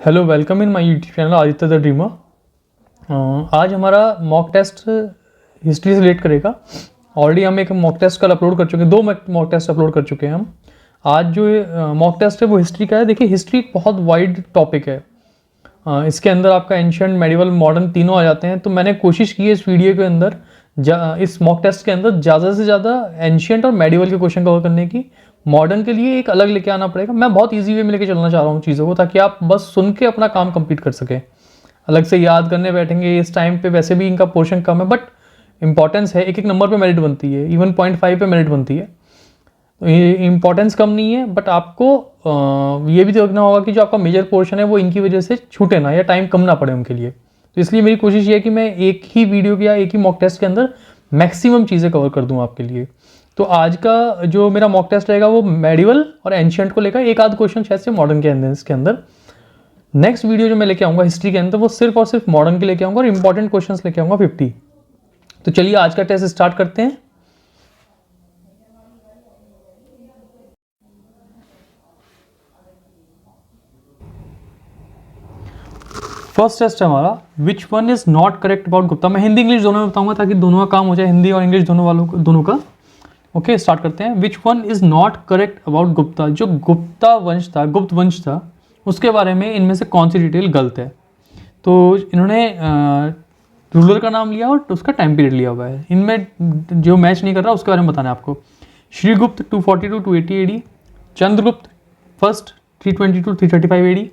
Hello, welcome in my YouTube channel Aditya the dreamer. आज हमारा mock test history से relate करेगा। ऑलरेडी हम एक मॉक टेस्ट कल अपलोड कर चुके हैं, 2 मॉक टेस्ट अपलोड कर चुके हैं हम। आज जो मॉक टेस्ट है वो हिस्ट्री का है। देखिए, हिस्ट्री एक बहुत वाइड टॉपिक है। इसके अंदर आपका एंशियंट, मेडिवल, मॉडर्न तीनों आ जाते हैं। तो मैंने कोशिश की है इस वीडियो के अंदर, इस मॉक टेस्ट के अंदर ज़्यादा से ज़्यादा एंशियंट और मेडिवल के क्वेश्चन कवर करने की। मॉडर्न के लिए एक अलग लेके आना पड़ेगा। मैं बहुत इजी वे में लेके चलना चाह रहा हूँ चीज़ों को, ताकि आप बस सुन के अपना काम कंप्लीट कर सकें। अलग से याद करने बैठेंगे इस टाइम पे, वैसे भी इनका पोर्शन कम है, बट इंपॉर्टेंस है। एक एक नंबर पे मेरिट बनती है, इवन 0.5 पे मेरिट बनती है। तो ये इंपॉर्टेंस कम नहीं है, बट आपको ये भी देखना होगा कि जो आपका मेजर पोर्शन है वो इनकी वजह से छूटे ना, या टाइम कम ना पड़े उनके लिए। तो इसलिए मेरी कोशिश ये है कि मैं एक ही वीडियो या एक ही मॉक टेस्ट के अंदर मैक्सिमम चीज़ें कवर कर दूँ आपके लिए। तो आज का जो मेरा मॉक टेस्ट रहेगा वो मेडिवल और एंशियंट को लेकर, एक आध क्वेश्चन शायद से मॉडर्न के अंदर इसके अंदर। नेक्स्ट वीडियो जो मैं लेके आऊँगा हिस्ट्री के अंदर, वो सिर्फ और सिर्फ मॉडर्न के लेके आऊँगा और इंपॉर्टेंट क्वेश्चन लेके आऊँगा 50। तो चलिए आज का टेस्ट स्टार्ट करते हैं। फर्स्ट टेस्ट है हमारा, which one is not correct about Gupta. मैं हिंदी इंग्लिश दोनों में बताऊंगा ताकि दोनों का काम हो जाए, हिंदी और इंग्लिश दोनों का। ओके, स्टार्ट करते हैं। Which one is not correct about Gupta. जो गुप्ता वंश था, गुप्त वंश था, उसके बारे में इनमें से कौन सी डिटेल गलत है। तो इन्होंने रूलर का नाम लिया और उसका टाइम पीरियड लिया हुआ है। इनमें जो मैच नहीं कर रहा उसके बारे में बताना है आपको। Shrigupta 242 to 280 AD, Chandragupta first 320 to 335 AD,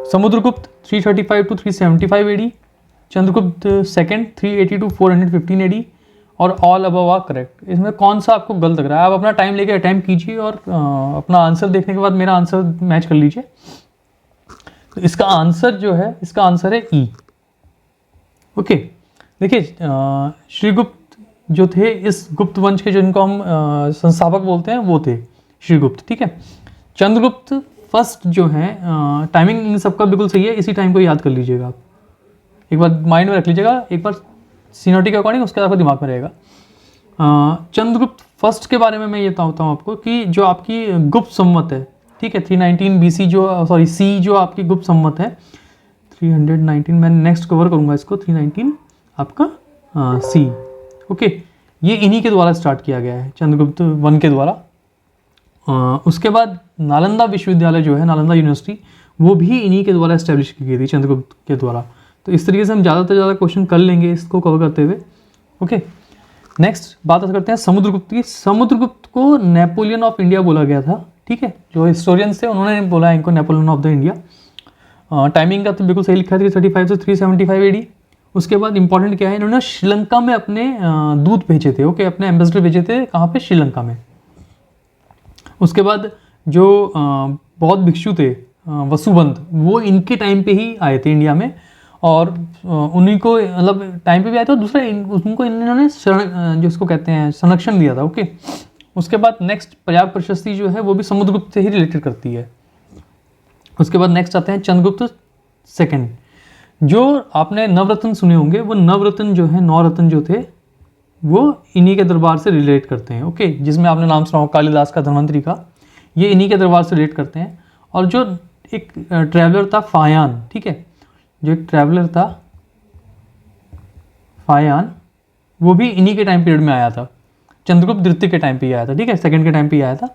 Samudragupta 335 to 375 AD, Chandragupta second 380 to 415 AD, और ऑल अबव आर करेक्ट। इसमें कौन सा आपको गलत लग रहा है? आप अपना टाइम लेके अटैम्प्ट कीजिए और अपना आंसर देखने के बाद मेरा आंसर मैच कर लीजिए। तो इसका आंसर जो है, इसका आंसर है ई। ओके, देखिए, श्रीगुप्त जो थे, इस गुप्त वंश के, जिनको हम संस्थापक बोलते हैं, वो थे श्रीगुप्त। ठीक है, चंद्रगुप्त फर्स्ट जो है, टाइमिंग इन सबका बिल्कुल सही है। इसी टाइम को याद कर लीजिएगा आप, एक बार माइंड में रख लीजिएगा, एक बार सीनियरिटी के अकॉर्डिंग, उसके बाद दिमाग में रहेगा। चंद्रगुप्त फर्स्ट के बारे में मैं ये बताता हूँ आपको कि जो आपकी गुप्त संवत है, ठीक है, 319 BC सी जो आपकी गुप्त संवत है, 319 मैं नेक्स्ट कवर करूँगा इसको, 319 आपका सी। ओके, ये इन्हीं के द्वारा स्टार्ट किया गया है, चंद्रगुप्त वन के द्वारा। उसके बाद नालंदा विश्वविद्यालय जो है, नालंदा यूनिवर्सिटी, वो भी इन्हीं के द्वारा एस्टेब्लिश की गई थी, चंद्रगुप्त के द्वारा। तो इस तरीके से हम ज़्यादा से ज़्यादा क्वेश्चन कर लेंगे इसको कवर करते हुए। ओके, नेक्स्ट बात करते हैं समुद्रगुप्त की। समुद्रगुप्त को नेपोलियन ऑफ इंडिया बोला गया था। ठीक है, जो हिस्टोरियंस थे उन्होंने बोला इनको Napoleon of the India. Timing का तो बिल्कुल सही लिखा है, 335 से 375 एडी। उसके बाद इंपॉर्टेंट क्या है, इन्होंने श्रीलंका में अपने दूत भेजे थे। ओके, अपने एम्बेसडर भेजे थे, कहाँ पे? श्रीलंका में। उसके बाद जो बौद्ध भिक्षु थे, वसुबंध, वो इनके टाइम पे ही आए थे इंडिया में, और उन्हीं को मतलब टाइम पे भी आए थे। और दूसरा उनको इन्होंने जो इसको कहते हैं संरक्षण दिया था। ओके, उसके बाद नेक्स्ट प्रयाग प्रशस्ति जो है वो भी समुद्रगुप्त से ही रिलेटेड करती है। उसके बाद नेक्स्ट आते हैं चंद्रगुप्त सेकंड। जो आपने नवरत्न सुने होंगे, वो नवरत्न जो है, 9 रत्न जो थे, वो इन्हीं के दरबार से रिलेट करते हैं। ओके, जिसमें आपने नाम सुना हो कालिदास का, धन्वंतरी का, ये इन्हीं के दरबार से रिलेट करते हैं। और जो एक ट्रैवलर था फायान, ठीक है, जो एक ट्रैवलर था फायान, वो भी इन्हीं के टाइम पीरियड में आया था, चंद्रगुप्त द्वितीय के टाइम पे ही आया था। ठीक है, सेकंड के टाइम पे ही आया था।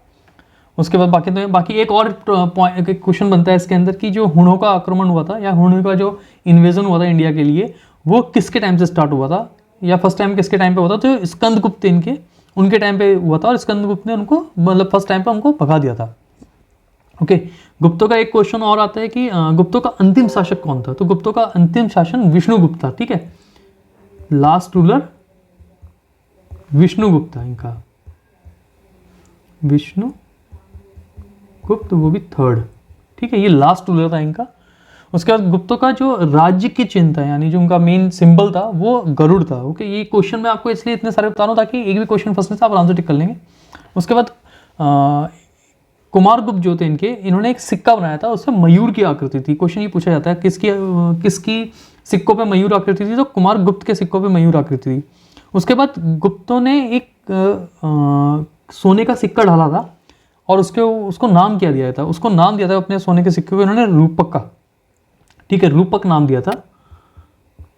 उसके बाद बाकी एक और क्वेश्चन बनता है इसके अंदर कि जो हुणों का आक्रमण हुआ था, या हुणों का जो इन्वेजन हुआ था इंडिया के लिए, वो किसके टाइम से स्टार्ट हुआ था, या फर्स्ट टाइम किसके टाइम पे हुआ था? तो स्कंदगुप्त उनके टाइम पे हुआ था, और स्कंदगुप्त ने उनको मतलब फर्स्ट टाइम पे उनको भगा दिया था। ओके, गुप्तों का एक क्वेश्चन और आता है कि गुप्तों का अंतिम शासक कौन था? तो गुप्तों का अंतिम शासन विष्णुगुप्त था। ठीक है, लास्ट रूलर विष्णुगुप्त था इनका, विष्णुगुप्त, वो भी थर्ड। ठीक है, ये लास्ट रूलर था इनका। उसके बाद गुप्तों का जो राज्य की चिन्ह था, यानी जो उनका मेन सिंबल था, वो गरुड़ था। ओके, ये क्वेश्चन मैं आपको इसलिए इतने सारे बता रहा हूँ ताकि एक भी क्वेश्चन फंसने से आप आंसर टिक कर लेंगे। उसके बाद कुमारगुप्त जो थे इन्होंने एक सिक्का बनाया था, उसमें मयूर की आकृति थी। क्वेश्चन ये पूछा जाता है किसकी सिक्कों पे मयूर आकृति थी? तो कुमारगुप्त के सिक्कों पे मयूर आकृति थी। उसके बाद गुप्तों ने एक सोने का सिक्का डाला था, और उसको नाम क्या दिया था? उसको नाम दिया था अपने सोने के सिक्के को इन्होंने रूपक का। ठीक है, रूपक नाम दिया था,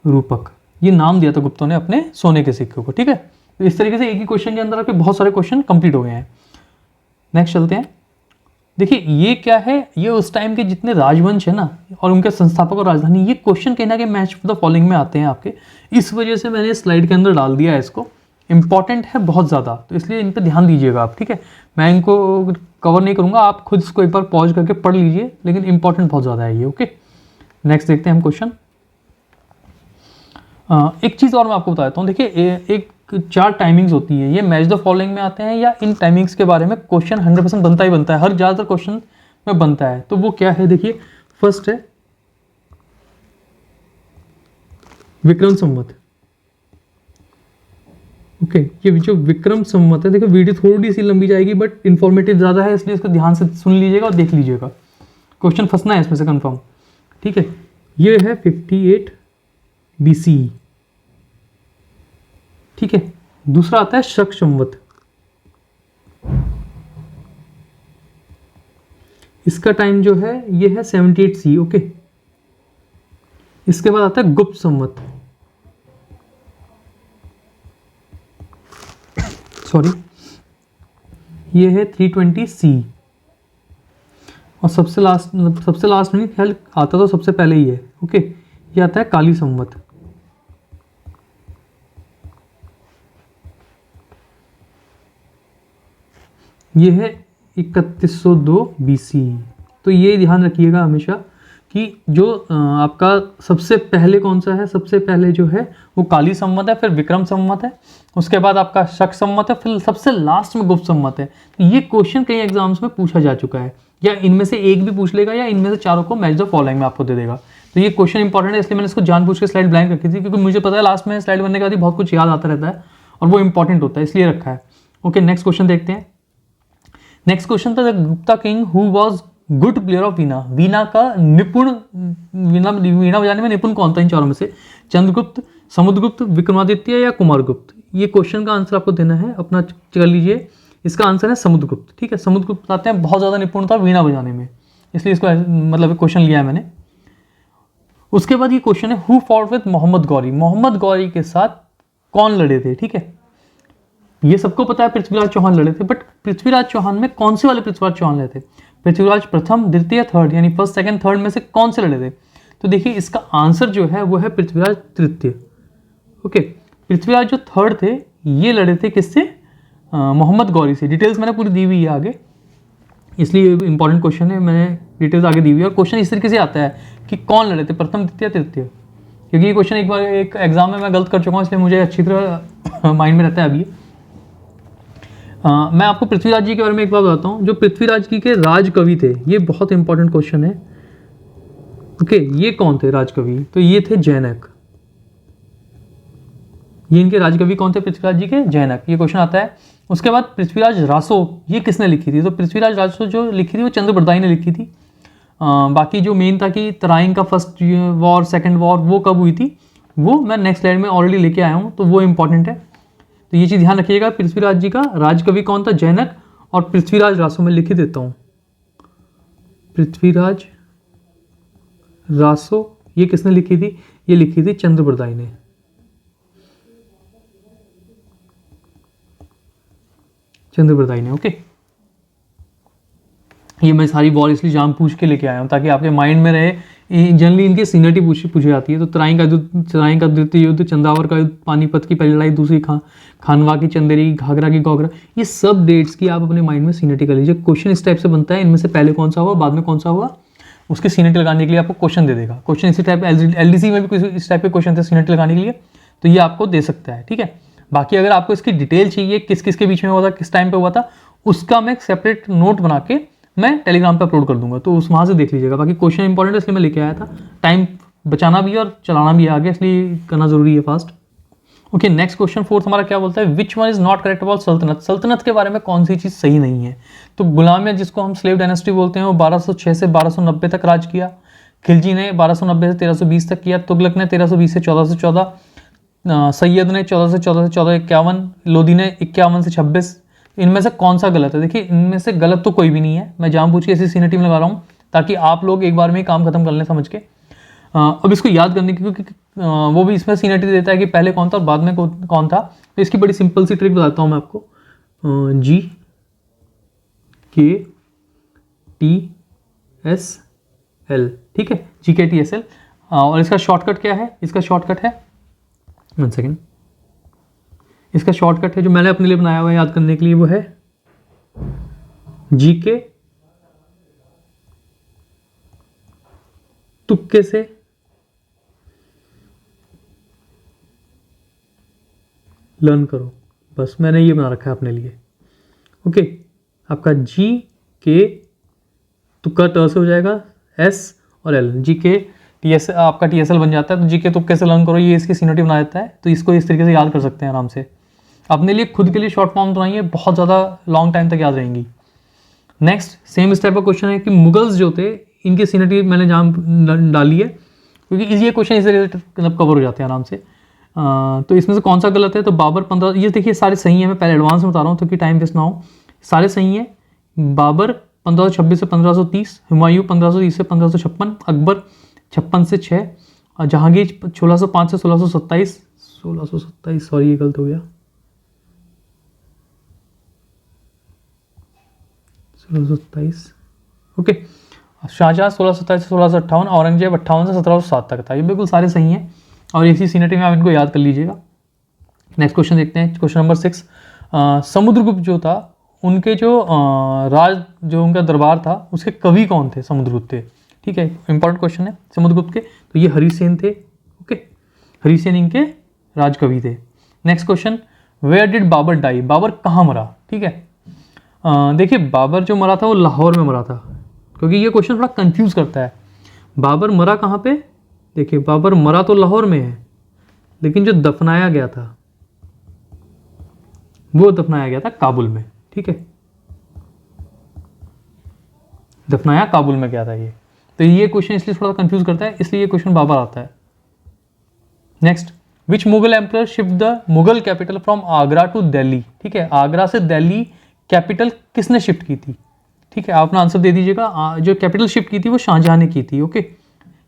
रूपक ये नाम दिया था गुप्तों ने अपने सोने के सिक्के को। ठीक है, तो इस तरीके से एक ही क्वेश्चन के अंदर आपके बहुत सारे क्वेश्चन कंप्लीट हो गए हैं। नेक्स्ट चलते हैं। देखिए ये क्या है, ये उस टाइम के जितने राजवंश है ना और उनके संस्थापक और राजधानी, ये क्वेश्चन कहीं ना कहीं मैच द फॉलोइंग में आते हैं आपके, इस वजह से मैंने स्लाइड के अंदर डाल दिया है इसको। इंपॉर्टेंट है बहुत ज़्यादा, तो इसलिए इन पर ध्यान दीजिएगा आप। ठीक है, मैं इनको कवर नहीं करूँगा, आप खुद इसको एक बार पॉज करके पढ़ लीजिए, लेकिन इंपॉर्टेंट बहुत ज़्यादा है ये। ओके, नेक्स्ट देखते हैं हम क्वेश्चन। एक चीज़ और मैं आपको बताता हूँ। देखिए एक 4 टाइमिंग्स होती है, ये मैच द फॉलोइंग में आते हैं या इन टाइमिंग्स के बारे में क्वेश्चन 100% बनता ही बनता है, हर ज़्यादातर क्वेश्चन में बनता है। तो वो क्या है, देखिए फर्स्ट है विक्रम संवत। ओके, ये जो विक्रम संवत है, देखो वीडियो थोड़ी सी लंबी जाएगी बट इंफॉर्मेटिव ज़्यादा है, इसलिए इसको ध्यान से सुन लीजिएगा और देख लीजिएगा, क्वेश्चन फंसना है इसमें से कंफर्म। ठीक है, ये है 58 BC। ठीक है, दूसरा आता है शक संवत, इसका टाइम जो है ये है 78 C। ओके, इसके बाद आता है गुप्त संवत, सॉरी ये है 320 C। और सबसे लास्ट में ख्याल आता तो सबसे पहले ही है। ओके, ये आता है काली संवत, ये है 3102 BC। तो ये ध्यान रखिएगा हमेशा कि जो आपका सबसे पहले कौन सा है, सबसे पहले जो है वो काली संवत है, फिर विक्रम संवत है, उसके बाद आपका शक संवत है, फिर सबसे लास्ट में गुप्त संवत है। तो ये क्वेश्चन कई एग्जाम्स में पूछा जा चुका है, या इनमें से एक भी पूछ लेगा या इनमें से चारों को मैच द फॉलोइंग में आपको दे देगा। तो ये क्वेश्चन इंपॉर्टेंट है, इसलिए मैंने इसको जानबूझ के स्लाइड ब्लैंक रखी थी, क्योंकि मुझे पता है लास्ट में स्लाइड बनने के बाद ही बहुत कुछ याद आता रहता है और वो इंपॉर्टेंट होता है, इसलिए रखा है। ओके, नेक्स्ट क्वेश्चन देखते हैं। नेक्स्ट क्वेश्चन था, the Gupta king who was good player of वीणा। वीणा का निपुण, वीणा बजाने में निपुण कौन था इन चारों में से? चंद्रगुप्त, समुद्रगुप्त, विक्रमादित्य या कुमारगुप्त? ये क्वेश्चन का आंसर आपको देना है, अपना कर लीजिए। इसका आंसर है समुद्रगुप्त। ठीक है, समुद्रगुप्त बताते हैं बहुत ज़्यादा निपुण था वीणा बजाने में, इसलिए इसको मतलब क्वेश्चन लिया है मैंने। उसके बाद ये क्वेश्चन है, who fought with Mohammad Ghori. Mohammad Ghori के साथ कौन लड़े थे? ठीक है, ये सबको पता है पृथ्वीराज चौहान लड़े थे, बट पृथ्वीराज चौहान में कौन से वाले पृथ्वीराज चौहान लड़े थे? पृथ्वीराज प्रथम, द्वितीय, थर्ड, यानी फर्स्ट, सेकंड, थर्ड में से कौन से लड़े थे? तो देखिए इसका आंसर जो है वो है पृथ्वीराज तृतीय। ओके, पृथ्वीराज जो थर्ड थे ये लड़े थे किससे? मोहम्मद गौरी से। डिटेल्स मैंने पूरी दी हुई है आगे, इसलिए इंपॉर्टेंट क्वेश्चन है, मैंने डिटेल्स आगे दी हुई है। और क्वेश्चन इस तरीके से आता है कि कौन लड़े थे, प्रथम, द्वितीय, तृतीय, क्योंकि ये क्वेश्चन एक बार एक एग्जाम में मैं गलत कर चुका हूँ, इसलिए मुझे अच्छी तरह माइंड में रहता है अभी। मैं आपको पृथ्वीराज जी के बारे में एक बात बताता हूँ। जो पृथ्वीराज जी के राज कवि थे, ये बहुत इंपॉर्टेंट क्वेश्चन है। ओके, ये कौन थे राज कवि? तो ये थे जैनक। ये इनके राजकवि कौन थे पृथ्वीराज जी के? जैनक। ये क्वेश्चन आता है। उसके बाद पृथ्वीराज रासो, ये किसने लिखी थी? तो पृथ्वीराज रासो जो लिखी थी वो चंद्रबरदाई ने लिखी थी। बाकी जो मेन था कि तराइन का फर्स्ट वॉर, सेकंड वॉर, वो कब हुई थी वो मैं नेक्स्ट स्लाइड में ऑलरेडी लेके आया हूँ, तो वो इंपॉर्टेंट है। तो ये चीज़ ध्यान रखिएगा, पृथ्वीराज जी का राजकवि कौन था? जैनक। और पृथ्वीराज रासो में लिख देता हूँ, पृथ्वीराज रासो ये किसने लिखी थी? ये लिखी थी चंद्रबरदाई ने। चंद्रबरदाई ने। ओके, ये मैं सारी वॉर इसलिए जान पूछ के लेके आया हूँ ताकि आपके माइंड में रहे। जनरली इनकी सीनियरिटी पूछी जाती है। तो तराइन का द्वितीय युद्ध, चंदावर का युद्ध, पानीपत की पहली लड़ाई, दूसरी खानवा की चंदेरी, घाघरा की घोघरा, ये सब डेट्स की आप अपने माइंड में सीनियरिटी कर लीजिए। क्वेश्चन इस टाइप से बनता है, इनमें से पहले कौन सा हुआ, बाद में कौन सा हुआ, उसकी सीनियरिटी लगाने के लिए आपको क्वेश्चन दे देगा। क्वेश्चन इसी टाइप, LDC में भी कुछ इस टाइप के क्वेश्चन थे सीनियरिटी लगाने के लिए, तो ये आपको दे सकता है। ठीक है, बाकी अगर आपको इसकी डिटेल चाहिए, किस किस के बीच में हुआ था, किस टाइम पे हुआ था, उसका मैं एक सेपरेट नोट बना के मैं टेलीग्राम पे अपलोड कर दूंगा, तो उस वहाँ से देख लीजिएगा। बाकी क्वेश्चन इंपॉर्टेंट है इसलिए मैं लेके आया था। टाइम बचाना भी है और चलाना भी है आगे, इसलिए करना जरूरी है फास्ट। ओके, नेक्स्ट क्वेश्चन 4 हमारा क्या बोलता है? Which one is not correct about सल्तनत। सल्तनत के बारे में कौन सी चीज़ सही नहीं है? तो गुलामिया, जिसको हम स्लेव डायनेस्टी बोलते हैं, वो 1206 से 1290 तक राज किया। खिलजी ने 1290 से 1320 तक किया। तुगलक ने 1320 से 1414, सैयद ने 14 से 1451, लोधी ने 51 से 26। इनमें से कौन सा गलत है? देखिए इनमें से गलत तो कोई भी नहीं है, मैं जानबूझ के ऐसी सीनियरिटी में लगा रहा हूँ ताकि आप लोग एक बार में ही काम खत्म कर लें समझ के। अब इसको याद करने की, क्योंकि वो भी इसमें सीनियरिटी देता है कि पहले कौन था और बाद में कौन था। तो इसकी बड़ी सिंपल सी ट्रिक बताता हूँ मैं आपको। G K T S L, ठीक है, GKTSL। और इसका शॉर्टकट क्या है? इसका शॉर्टकट है, 1 सेकेंड, इसका शॉर्टकट है जो मैंने अपने लिए बनाया हुआ है याद करने के लिए, वो है GK तुक्के से लर्न करो। बस मैंने ये बना रखा है अपने लिए। ओके, आपका GK तुक्का ट से हो जाएगा, S और L, GK TS आपका TSL बन जाता है। तो GK तुक्के से लर्न करो, ये इसकी सीनियरिटी बना देता है। तो इसको इस तरीके से याद कर सकते हैं आराम से। अपने लिए खुद के लिए शॉर्ट फॉर्म बनाइए, बहुत ज़्यादा लॉन्ग टाइम तक याद रहेंगी। नेक्स्ट सेम इस टाइप का क्वेश्चन है कि मुगल्स जो थे, इनकी सीनियरिटी मैंने जहाँ डाली है क्योंकि ये क्वेश्चन इस रिलेटेड मतलब कवर हो जाते हैं आराम से। तो इसमें से कौन सा गलत है? तो बाबर 15, ये देखिए सारे सही हैं, मैं पहले एडवांस में बता रहा हूँ ताकि टाइम वेस्ट ना हो। सारे सही हैं। बाबर 1526 से 1530, हुमायूं 1530 से 1556, अकबर 56 से 6, और जहांगीर 1605 से 1627, सॉरी ये गलत हो गया, 1627, ओके। शाहजहां 1627 से 1658, औरंगजेब 58 से 1707 तक था। ये बिल्कुल सारे सही हैं और इसी सीनियरिटी में आप इनको याद कर लीजिएगा। नेक्स्ट क्वेश्चन देखते हैं, क्वेश्चन नंबर 6। समुद्रगुप्त जो था, उनके जो राज जो उनका दरबार था, उसके कवि कौन थे? समुद्रगुप्त थे, ठीक है, इंपॉर्टेंट क्वेश्चन है समुद्रगुप्त के। तो ये हरिसेन थे, ओके, हरिसेन इनके राज कवि थे। Next question, where did Babur die? Babur कहाँ मरा? ठीक है, देखिए बाबर जो मरा था वो लाहौर में मरा था, क्योंकि ये क्वेश्चन थोड़ा कंफ्यूज करता है। बाबर मरा कहाँ पे? देखिए बाबर मरा तो लाहौर में है, लेकिन जो दफनाया गया था वो दफनाया गया था काबुल में, ठीक है, दफनाया काबुल में गया था ये। तो ये क्वेश्चन इसलिए थोड़ा कंफ्यूज करता है, इसलिए ये क्वेश्चन बाबर आता है। Next, which Mughal emperor shift the Mughal capital from Agra to Delhi? ठीक है, आगरा से दिल्ली कैपिटल किसने शिफ्ट की थी? ठीक है, आप अपना आंसर दे दीजिएगा। जो कैपिटल शिफ्ट की थी वो शाहजहां ने की थी, ओके,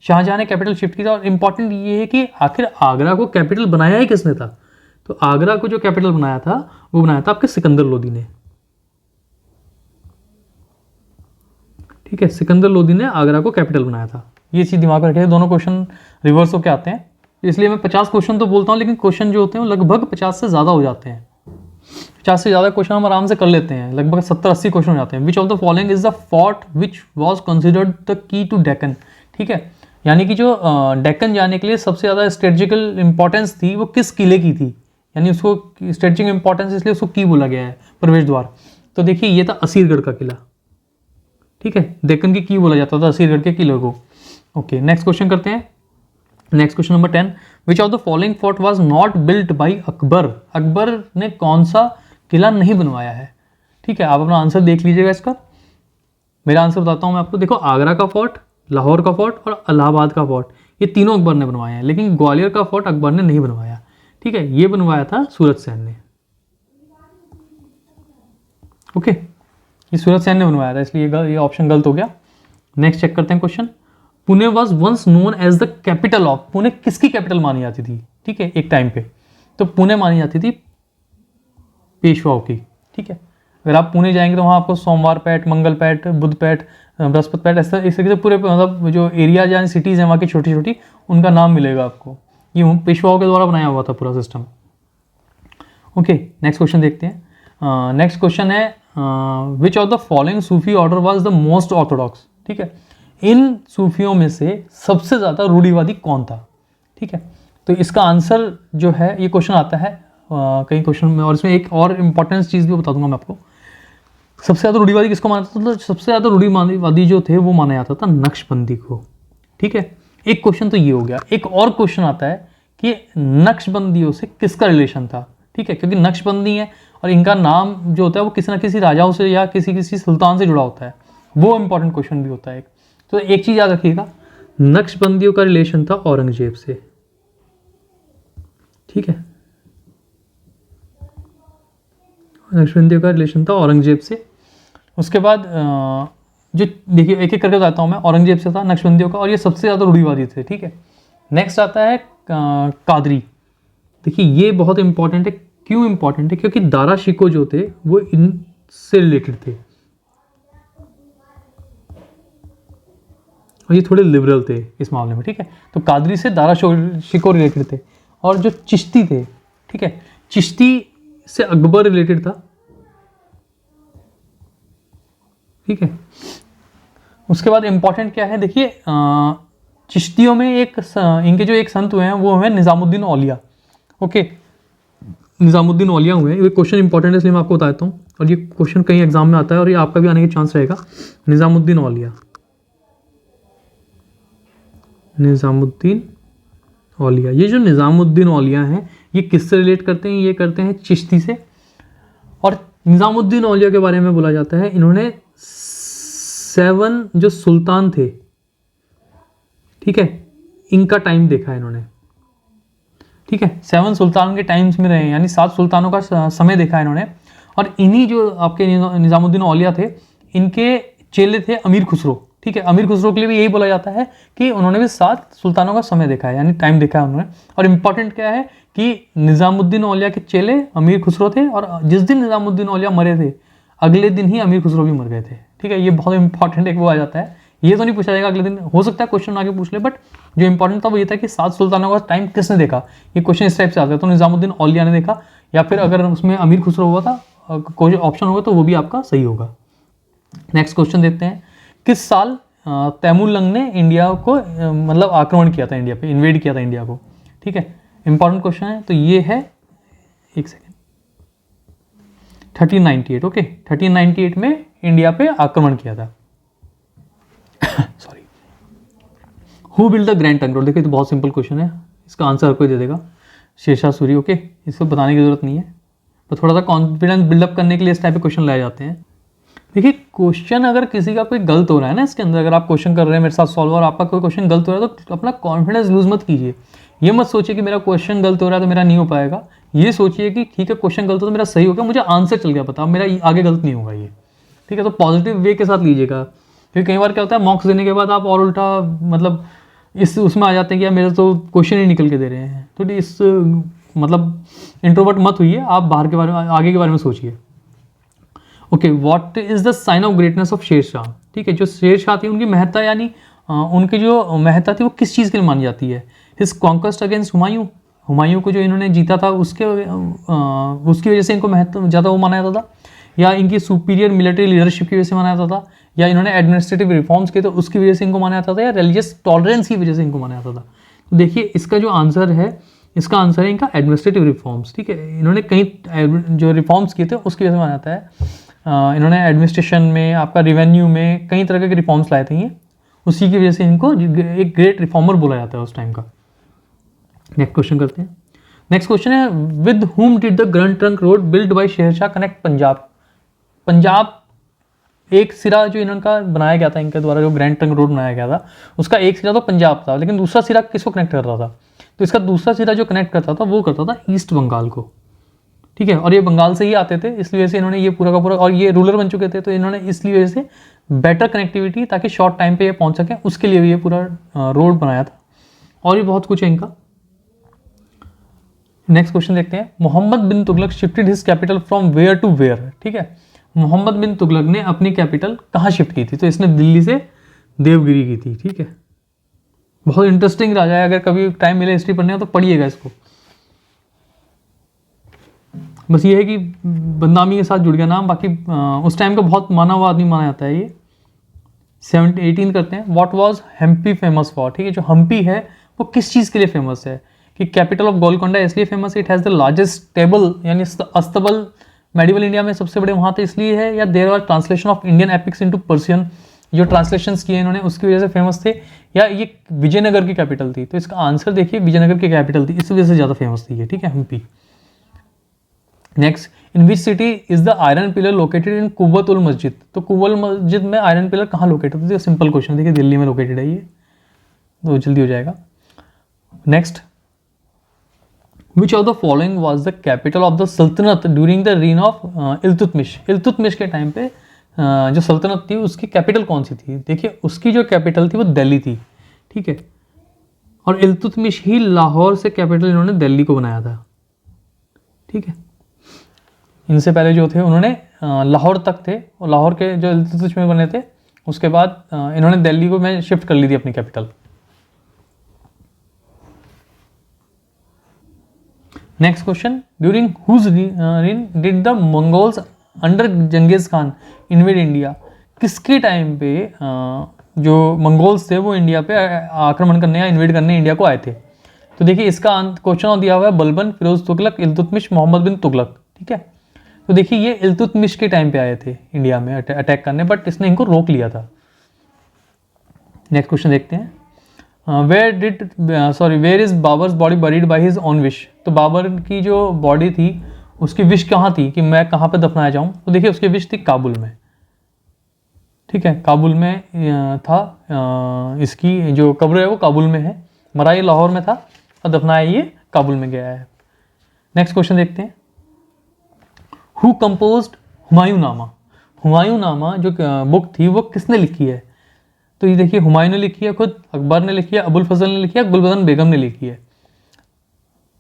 शाहजहां ने कैपिटल शिफ्ट की था। और इंपॉर्टेंट ये है कि आखिर आगरा को कैपिटल बनाया ही किसने था? तो आगरा को जो कैपिटल बनाया था वो बनाया था आपके सिकंदर लोदी ने, ठीक है, सिकंदर लोदी ने आगरा को कैपिटल बनाया था। ये चीज़ दिमाग में रखिए, दोनों क्वेश्चन रिवर्स होकर आते हैं, इसलिए मैं 50 क्वेश्चन तो बोलता हूँ, लेकिन क्वेश्चन जो होते हैं वो लगभग 50 से ज़्यादा हो जाते हैं। 50 से ज़्यादा क्वेश्चन हम आराम से कर लेते हैं, लगभग 70-80 क्वेश्चन हो जाते हैं। Which of the following is the fort which was considered the key to Deccan? ठीक है, यानी कि जो डेक्कन जाने के लिए सबसे ज़्यादा स्ट्रेटेजिकल इंपॉर्टेंस थी वो किस किले की थी? यानी उसको स्ट्रेटेजिक इंपॉर्टेंस इसलिए उसको की बोला गया है, प्रवेश द्वार। तो देखिए ये था असीरगढ़ का किला, ठीक है, डेक्कन की बोला जाता था असीरगढ़ के किले को। ओके, नेक्स्ट क्वेश्चन करते हैं। Next question number 10, which of the following fort was not built by Akbar? Akbar ने कौन सा किला नहीं बनवाया है? ठीक है, आप अपना आंसर देख लीजिएगा इसका। मेरा आंसर बताता हूँ मैं आपको। देखो, आगरा का फोर्ट, लाहौर का फोर्ट और इलाहाबाद का फोर्ट, ये तीनों अकबर ने बनवाया है, लेकिन ग्वालियर का फोर्ट अकबर ने नहीं बनवाया, ठीक है, ये बनवाया था सूरत सेन ने, ओके, ये सूरत सेन ने बनवाया था, इसलिए ये ऑप्शन गलत हो गया। नेक्स्ट चेक करते हैं question. Pune was once known as the capital of? Pune किसकी कैपिटल मानी जाती थी? ठीक है, एक टाइम पे तो पुणे मानी जाती थी पेशवाओं की, ठीक है। अगर आप पुणे जाएंगे तो वहाँ आपको सोमवारपेट, मंगलपेट, बुधपेट, बृहस्पतिपेट, ऐसा इस तरीके से पूरे मतलब जो एरिया या सिटीज़ हैं वहाँ की छोटी छोटी, उनका नाम मिलेगा आपको। ये पेशवाओं के द्वारा बनाया हुआ था पूरा सिस्टम। ओके, नेक्स्ट क्वेश्चन देखते हैं। नेक्स्ट क्वेश्चन है, विच of the following Sufi order was the most Orthodox? ठीक है, इन सूफियों में से सबसे ज़्यादा रूढ़िवादी कौन था? ठीक है, तो इसका आंसर जो है, ये क्वेश्चन आता है कई क्वेश्चन में, और इसमें एक और इम्पॉर्टेंस चीज़ भी बता दूंगा मैं आपको। सबसे ज़्यादा रूढ़िवादी किसको माना जाता था? तो सबसे ज़्यादा रूढ़िवादी जो थे वो माना जाता था नक्शबंदी को, ठीक है। एक क्वेश्चन तो ये हो गया। एक और क्वेश्चन आता है कि नक्शबंदियों से किसका रिलेशन था? ठीक है, क्योंकि नक्शबंदी है और इनका नाम जो होता है वो किसी ना किसी राजाओं से या किसी सुल्तान से जुड़ा होता है, वो इंपॉर्टेंट क्वेश्चन भी होता है एक। तो एक चीज़ याद रखिएगा, नक्शबंदियों का रिलेशन था औरंगजेब से, ठीक है, नक्शबंदियों का रिलेशन था औरंगजेब से। उसके बाद जो देखिए एक एक करके बताता हूँ मैं, औरंगजेब से था, नक्शबंदियों का, और ये सबसे ज़्यादा रूढ़िवादी थे, ठीक है। नेक्स्ट आता है कादरी। देखिए ये बहुत इंपॉर्टेंट है, क्यों इंपॉर्टेंट है, क्योंकि दारा शिको जो थे वो इनसे रिलेटेड थे, और ये थोड़े लिबरल थे इस मामले में, ठीक है। तो कादरी से दारा शिको रिलेटेड थे। और जो चिश्ती थे, ठीक है, चिश्ती से अकबर रिलेटेड था, ठीक है। उसके बाद इंपॉर्टेंट क्या है, देखिए चिश्तियों में इनके जो एक संत हुए हैं वो है निज़ामुद्दीन औलिया, ओके। निज़ामुद्दीन औलिया हुए हैं, ये क्वेश्चन इंपॉर्टेंट है इसलिए मैं आपको बताता हूँ, और ये क्वेश्चन कहीं एग्जाम में आता है और ये आपका भी आने के चांस रहेगा। निज़ामुद्दीन औलिया, निज़ामुद्दीन औलिया, ये जो निज़ामुद्दीन औलिया हैं ये किससे रिलेट करते हैं, ये करते हैं चिश्ती से। और निज़ामुद्दीन औलिया के बारे में बोला जाता है इन्होंने 7 जो सुल्तान थे, ठीक है, इनका टाइम देखा है इन्होंने, ठीक है। 7 सुल्तान के टाइम्स में रहे हैं, यानी 7 सुल्तानों का समय देखा है इन्होंने। और इन्हीं जो आपके निज़ामुद्दीन औलिया थे, इनके चेले थे अमीर खुसरो, ठीक है। अमीर खुसरो के लिए भी यही बोला जाता है कि उन्होंने भी 7 सुल्तानों का समय देखा है, यानी टाइम देखा है उन्होंने। और इम्पॉर्टेंट क्या है कि निज़ामुद्दीन औलिया के चेले अमीर खुसरो थे, और जिस दिन निज़ामुद्दीन औलिया मरे थे अगले दिन ही अमीर खुसरो भी मर गए थे, ठीक है। ये बहुत इंपॉर्टेंट एक वो आ जाता है, ये तो नहीं पूछा जाएगा अगले दिन, हो सकता है क्वेश्चन आगे पूछ ले, बट जो इंपॉर्टेंट था वो ये था कि 7 सुल्तानों का टाइम किसने देखा, ये क्वेश्चन इस टाइप से आता है। तो निज़ामुद्दीन औलिया ने देखा, या फिर अगर उसमें अमीर खुसरो हुआ था कोई ऑप्शन होगा तो वो भी आपका सही होगा। नेक्स्ट क्वेश्चन देखते हैं, किस साल तैमूरलंग ने इंडिया को मतलब आक्रमण किया था, इंडिया पे इन्वेड किया था इंडिया को, ठीक है। इंपॉर्टेंट क्वेश्चन है, तो ये है, एक सेकेंड, 1398, ओके। 1398 में इंडिया पे आक्रमण किया था। Sorry. Who build the Grand Trunk road, देखिए तो बहुत सिंपल क्वेश्चन है, इसका आंसर हर कोई दे देगा, शेरशाह सूरी, ओके। इसको बताने की जरूरत नहीं है, तो थोड़ा सा कॉन्फिडेंस बिल्डअप करने के लिए इस टाइप के क्वेश्चन लाए जाते हैं। देखिए क्वेश्चन अगर किसी का कोई गलत हो रहा है ना इसके अंदर, अगर आप क्वेश्चन कर रहे हैं मेरे साथ सॉल्व और आपका कोई क्वेश्चन गलत हो रहा है तो अपना कॉन्फिडेंस लूज मत कीजिए। ये मत सोचिए कि मेरा क्वेश्चन गलत हो रहा है तो मेरा नहीं हो पाएगा, ये सोचिए कि ठीक है क्वेश्चन गलत हो तो मेरा सही हो गया, मुझे आंसर चल गया पता, मेरा आगे गलत नहीं होगा ये, ठीक है। तो पॉजिटिव वे के साथ लीजिएगा, क्योंकि कई बार क्या होता है मॉक्स देने के बाद आप और उल्टा मतलब इस उसमें आ जाते हैं कि यार मेरे तो क्वेश्चन ही निकल के दे रहे हैं, तो इस मतलब इंट्रोवर्ट मत हुई, आप बाहर के बारे में आगे के बारे में सोचिए। Okay, what is the sign of greatness of Sher Shah, ठीक है। जो शेरशाह थी उनकी महत्ता, यानी उनकी जो महत्ता थी वो किस चीज़ के लिए मानी जाती है, his conquest against Humayun, Humayun को जो इन्होंने जीता था उसके उसकी वजह से इनको महत्व ज़्यादा वो माना जाता था, या इनकी सुपीरियर मिलिट्री लीडरशिप की वजह से माना जाता था, या इन्होंने एडमिनिस्ट्रेटिव रिफॉर्म्स किए तो उसकी वजह से इनको माना जाता था, या रिलीजियस टॉलरेंस की वजह से इनको माना जाता था। तो देखिए इसका जो आंसर है, इसका आंसर है इनका एडमिनिस्ट्रेटिव रिफॉर्म्स, ठीक है। इन्होंने कई जो रिफॉर्म्स किए थे उसकी वजह से माना जाता है। इन्होंने एडमिनिस्ट्रेशन में, आपका रिवेन्यू में कई तरह के रिफॉर्म्स लाए थे ये, उसी की वजह से इनको एक ग्रेट रिफॉर्मर बोला जाता है उस टाइम का। नेक्स्ट क्वेश्चन करते हैं। नेक्स्ट क्वेश्चन है, with whom did the Grand Trunk Road build by Sher Shah connect Punjab, Punjab एक सिरा जो इनका बनाया गया था, इनके द्वारा जो ग्रैंड ट्रंक रोड बनाया गया था उसका एक सिरा तो पंजाब था, लेकिन दूसरा सिरा किसको कनेक्ट कर रहा था, तो इसका दूसरा सिरा जो कनेक्ट करता था वो करता था ईस्ट बंगाल को, ठीक है। और ये बंगाल से ही आते थे, इसलिए वजह से इन्होंने ये पूरा का पूरा, और ये रूलर बन चुके थे तो इन्होंने इसलिए वजह से बेटर कनेक्टिविटी ताकि शॉर्ट टाइम पे ये पहुंच सके उसके लिए भी ये पूरा रोड बनाया था, और ये बहुत कुछ है इनका। नेक्स्ट क्वेश्चन देखते हैं, मोहम्मद बिन Tughlaq shifted his capital from where to where, ठीक है। मोहम्मद बिन तुगलक ने अपनी कैपिटल कहाँ शिफ्ट की थी, तो इसने दिल्ली से देवगिरी की थी, ठीक है। बहुत इंटरेस्टिंग राजा है, अगर कभी टाइम मिले हिस्ट्री पढ़ने का तो पढ़िएगा इसको। बस ये है कि बदनामी के साथ जुड़ गया नाम, बाकी उस टाइम का बहुत माना हुआ आदमी माना जाता है ये। 18 करते हैं, what was Hampi famous for, ठीक है। जो हम्पी है वो किस चीज़ के लिए फेमस है, कि कैपिटल ऑफ गोलकोंडा इसलिए फेमस है, it has the largest table, यानी अस्तबल मेडिवल इंडिया में सबसे बड़े वहाँ तो इसलिए है, या there are translation of Indian epics into Persian, जो ट्रांसलेशंस किए इन्होंने उसकी वजह से फेमस थे, या ये विजयनगर की कैपिटल थी, तो इसका आंसर देखिए विजयनगर की कैपिटल थी, इस वजह से ज़्यादा फेमस थी ये, ठीक है, Hampi. Next, in which city is the iron pillar located in कुव्वत उल मस्जिद, तो कुव्वत मस्जिद में आयरन पिलर कहाँ लोकेटेड है, सिंपल क्वेश्चन, देखिए दिल्ली में लोकेटेड है ये, तो जल्दी हो जाएगा। Next, which of the following was the capital of the सल्तनत during the reign of Iltutmish, Iltutmish के टाइम पे जो सल्तनत थी उसकी कैपिटल कौन सी थी? देखिए उसकी जो कैपिटल थी वो दिल्ली थी, ठीक है, और इल्तुतमिश ही लाहौर से कैपिटल इन्होंने दिल्ली को बनाया था, ठीक है। इनसे पहले जो थे उन्होंने लाहौर तक थे, और लाहौर के जो इल्तुतमिश में बने थे, उसके बाद इन्होंने दिल्ली को में शिफ्ट कर ली थी अपनी capital. Next question, during whose reign did the Mongols under Genghis Khan invade India? किसके टाइम पे जो मंगोल्स थे वो इंडिया पे आक्रमण करने या इन्वेड करने इंडिया को आए थे? तो देखिए इसका क्वेश्चन दिया हुआ है बलबन, फिरोज तुगलक, इल्तुतमिश, मोहम्मद बिन तुगलक, ठीक है। तो देखिए ये इल्तुतमिश के टाइम पे आए थे इंडिया में अटैक करने, बट इसने इनको रोक लिया था। नेक्स्ट क्वेश्चन देखते हैं, where is Babur's body buried by his own wish? तो बाबर की जो बॉडी थी उसकी विश कहाँ थी कि मैं कहाँ पे दफनाया जाऊँ? तो देखिए उसकी विश थी काबुल में, ठीक है, काबुल में था। इसकी जो कब्र है वो काबुल में है, मरा ये लाहौर में था और दफनाया ये काबुल में गया है। नेक्स्ट क्वेश्चन देखते हैं, हु कंपोज्ड हुमायूं नामा? हुमायूं नामा जो बुक थी वो किसने लिखी है? तो ये देखिए हुमायूं ने लिखी है खुद, अकबर ने लिखी है, अबुल फजल ने लिखी है, गुलबदन बेगम ने लिखी है,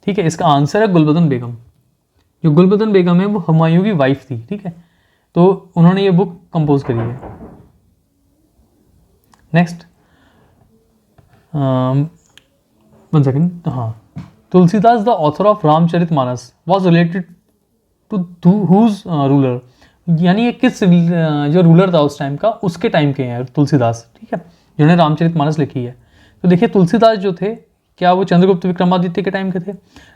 ठीक है। इसका आंसर है गुलबदन बेगम। जो गुलबदन बेगम है वो हुमायूं की वाइफ थी, ठीक है, तो उन्होंने ये बुक कंपोज करी है। नेक्स्ट, वन सेकेंड, हाँ, Tulsidas the author of Ramcharitmanas was related to whose ruler? यानी ये किस जो रूलर था उस टाइम का उसके टाइम के हैं तुलसीदास, ठीक है, जिन्होंने रामचरितमानस लिखी है। तो देखिए तुलसीदास जो थे क्या वो चंद्रगुप्त विक्रमादित्य के टाइम के थे,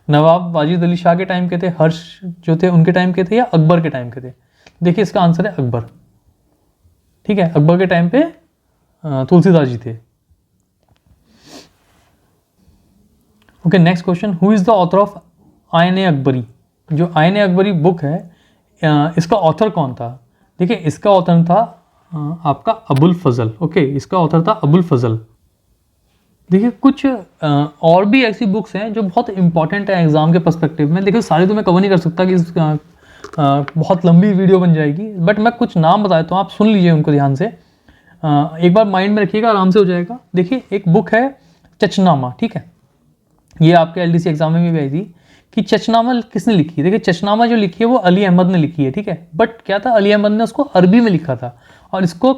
नवाब वाजिद अली शाह के टाइम के थे, हर्ष जो थे उनके टाइम के थे, या अकबर के टाइम के थे? देखिए इसका आंसर है अकबर, ठीक है, अकबर के टाइम पे तुलसीदास जी थे। Okay, next question, who is the author of ion Akbari? जो आयन अकबरी बुक है इसका ऑथर कौन था? देखिए इसका ऑथर था आपका अबुल फजल, ओके, इसका ऑथर था अबुल फजल। देखिए कुछ और भी ऐसी बुक्स हैं जो बहुत इंपॉर्टेंट है एग्जाम के पर्सपेक्टिव में। देखिए सारी तो मैं कवर नहीं कर सकता कि बहुत लंबी वीडियो बन जाएगी, बट मैं कुछ नाम बता देता हूँ, आप सुन लीजिए उनको ध्यान से, एक बार माइंड में रखिएगा, आराम से हो जाएगा। देखिए एक बुक है चचनामा, ठीक है, ये आपके एलडीसी एग्जाम में भी आई थी कि चचनामा किसने लिखी है? देखिए चचनामा जो लिखी है वो अली अहमद ने लिखी है, ठीक है, बट क्या था, अली अहमद ने उसको अरबी में लिखा था, और इसको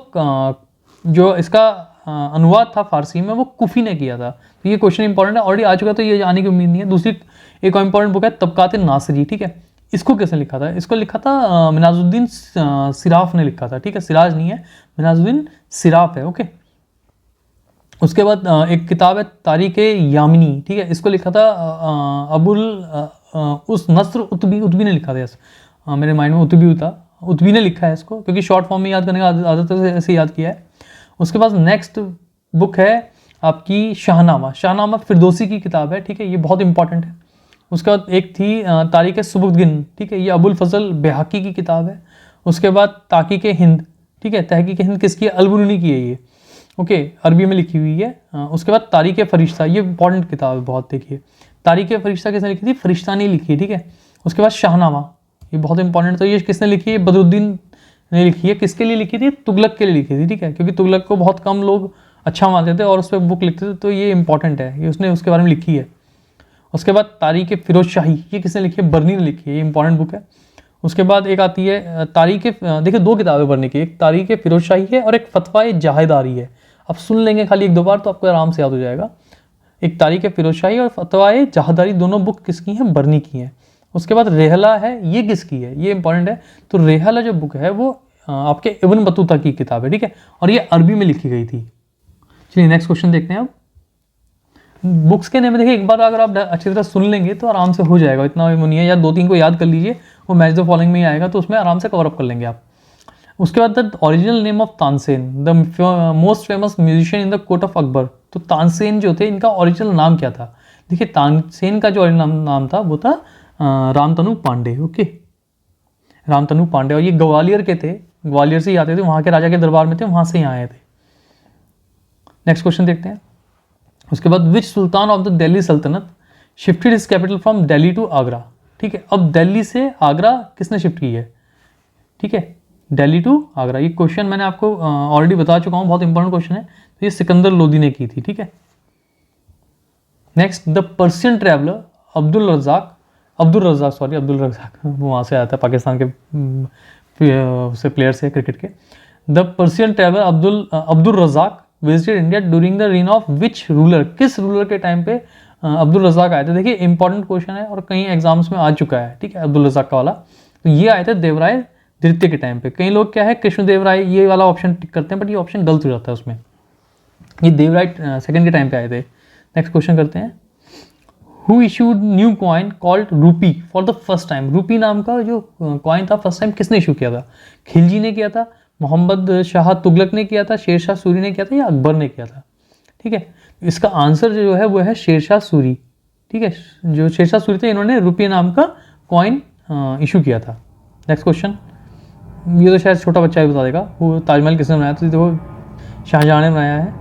जो इसका अनुवाद था फारसी में वो कुफी ने किया था। तो ये क्वेश्चन इंपॉर्टेंट है, ऑलरेडी आ चुका, तो ये आने की उम्मीद नहीं है। दूसरी एक और इंपॉर्टेंट बुक है तबकात नासिरी, ठीक है, इसको किसने लिखा था? इसको लिखा था मिनाजुद्दीन सिराफ ने लिखा था, ठीक है, सिराज नहीं है, मिनाजुद्दीन सिराफ है, ओके। उसके बाद एक किताब है तारीख यामिनी, ठीक है, इसको लिखा था अबुल उस नस्र उतबी ने लिखा था। यस, मेरे माइंड में उतबी था, उतबी ने लिखा है इसको, क्योंकि शॉर्ट फॉर्म में याद करने का आदत है, ऐसे याद किया है। उसके बाद नेक्स्ट बुक है आपकी शाहनामा। शाहनामा फिरदौसी की किताब है, ठीक है, ये बहुत इंपॉर्टेंट है। उसके बाद एक थी तारीख सुबुक्तगिन, ठीक है, ये अबुल फजल बेहाकी की किताब है। उसके बाद ताकीक हिंद, ठीक है, तहकीक हिंद किसकी है? अलबरूनी की है ये, ओके, अरबी में लिखी हुई है। उसके बाद तारीख फरिश्ता, ये इंपॉर्टेंट किताब है बहुत, देखिए तारीख फरिश्ता किसने लिखी थी? फरिश्ता ने लिखी है, ठीक है। उसके बाद शाहनामा, ये बहुत इंपॉर्टेंट, तो ये किसने लिखी है? बदरुद्दीन ने लिखी है। किसके लिए लिखी थी? तुगलक के लिए लिखी थी, ठीक है, क्योंकि तुगलक को बहुत कम लोग अच्छा मानते थे और उस पर बुक लिखते थे, तो ये इंपॉर्टेंट है, ये उसने उसके बारे में लिखी है। उसके बाद तारीख फिरोज शाही, ये किसने लिखी है? बर्नी ने लिखी है, ये इंपॉर्टेंट बुक है। उसके बाद एक आती है तारीख, देखिए दो किताबें बर्नी की, एक तारीख फिरोज शाही है और एक फतवा जाहिदारी है। आप सुन लेंगे खाली एक दो बार तो आपको आराम से याद हो जाएगा। एक तारीख फिरोज शाही और फतवा जाहिदारी, दोनों बुक किसकी हैं? बर्नी की हैं। उसके बाद रेहला है, ये किसकी है? ये इंपॉर्टेंट है। तो रेहला जो बुक है वो आपके इब्न बतूता की किताब है, ठीक है, और ये अरबी में लिखी गई थी। चलिए नेक्स्ट क्वेश्चन देखते हैं अब। बुक्स के नेम देखिए, एक बार अगर आप अच्छी तरह सुन लेंगे तो आराम से हो जाएगा, इतना भी नहीं है, या दो तीन को याद कर लीजिए, वो मैच द फॉलोइंग में ही आएगा, तो उसमें आराम से कवर अप कर लेंगे आप। उसके बाद the original name of Tansen, the most famous musician in the court of Akbar. तो तानसेन जो थे, इनका ओरिजिनल नाम क्या था? देखिए तानसेन का जो ओरिजिनल नाम था वो था रामतनु पांडे, ओके, रामतनु पांडे, और ये ग्वालियर के थे, ग्वालियर से ही आते थे, वहाँ के राजा के दरबार में थे, वहाँ से ही आए थे। नेक्स्ट क्वेश्चन देखते हैं। उसके बाद which sultan of the Delhi sultanate shifted his capital from Delhi to Agra? ठीक है, अब दिल्ली से आगरा किसने शिफ्ट की है? ठीक है, दिल्ली टू आगरा। ये क्वेश्चन मैंने आपको ऑलरेडी बता चुका हूँ, बहुत इंपॉर्टेंट क्वेश्चन है। तो ये सिकंदर लोदी ने की थी, ठीक है। Next, the Persian traveller Abdul Razzaq वो वहाँ से आया था, पाकिस्तान के से प्लेयर से क्रिकेट के। The Persian traveller Abdul Razzaq visited India during the reign of which ruler, किस रूलर के टाइम पे अब्दुल रज़ाक आए थे। देखिए इंपॉर्टेंट क्वेश्चन है और कई एग्जाम्स में आ चुका है, ठीक है, अब्दुल रज़ाक का वाला। तो ये आए थे देवराय द्वितीय के टाइम पे। कई लोग क्या है कृष्णदेवराय ये वाला ऑप्शन टिक करते हैं, बट ये ऑप्शन गलत हो जाता है उसमें, ये देवराय सेकंड के टाइम पे आए थे। नेक्स्ट क्वेश्चन करते हैं, who issued new coin called रूपी फॉर द फर्स्ट टाइम। रूपी नाम का जो कॉइन था फर्स्ट टाइम किसने इशू किया था? खिलजी ने किया था, मोहम्मद शाह तुगलक ने किया था, शेरशाह सूरी ने किया था, या अकबर ने किया था? ठीक है, इसका आंसर जो है वो है शेरशाह सूरी, ठीक है। जो शेरशाह सूरी थे इन्होंने रुपये नाम का कॉइन इशू किया था। नेक्स्ट क्वेश्चन, ये तो शायद छोटा बच्चा भी बता देगा, वो ताजमहल किसने बनाया था? तो शाहजहां ने बनाया है।